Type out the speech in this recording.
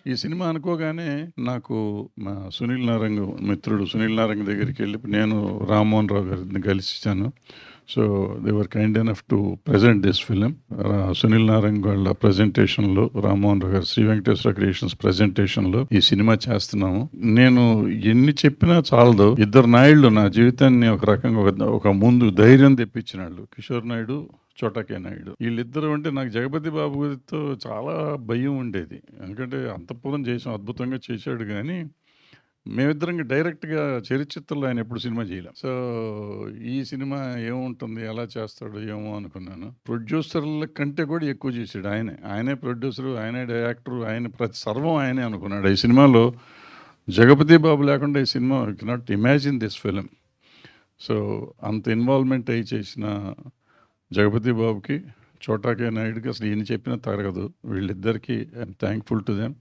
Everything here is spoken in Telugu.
ఈ సినిమా అనుకోగానే నాకు మా సునీల్ నారంగ్ మిత్రుడు సునీల్ నారంగ్ దగ్గరికెళ్ళి నేను రామ్మోహన్ రావు గారిని కలిసిచ్చాను. So, they were kind enough to present this film. Sunil Narang వాళ్ళ ప్రెజెంటేషన్‌లో, రామ్మోహన్ రావు గారు, శ్రీ వెంకటేశ్వర క్రియేషన్స్ ప్రెజెంటేషన్‌లో ఈ సినిమా చేస్తున్నాము. నేను ఎన్ని చెప్పినా చాలదు. ఇద్దరు నాయుళ్ళు నా జీవితాన్ని ఒక రకంగా ఒక ముందు ధైర్యం తెప్పించినాళ్ళు. కిషోర్ నాయుడు, చోటా కే నాయుడు. వీళ్ళిద్దరూ అంటే నాకు జగపతి బాబుతో చాలా భయం ఉండేది. ఎందుకంటే అంతఃపురం చేసాం, అద్భుతంగా చేశాడు గానీ, మేమిద్దరం డైరెక్ట్‌గా చరిచిత్రలో ఆయన ఎప్పుడు సినిమా చేయలే. సో, ఈ సినిమా ఏముంటుంది? ఎలా చేస్తాడో ఏమో అనుకున్నాను. ప్రొడ్యూసర్‌ల కంటే కూడా ఎక్కువ చేసాడు ఆయనే. ఆయనే ప్రొడ్యూసరు, ఆయనే డైరెక్టరు, ఆయన ప్రతి సర్వం ఆయనే అనుకున్నాడు. ఈ సినిమాలో జగపతి బాబు లేకుండా ఈ cinema you cannot imagine this film. So, అంత ఇన్వాల్వ్‌మెంట్ అయ్యి చేసిన జగపతి బాబుకి, చోటా కే నాయుడుకి అసలు ఈయన చెప్పినా తరగదు. వీళ్ళిద్దరికీ ఐయామ్ థాంక్‌ఫుల్ టు దెమ్.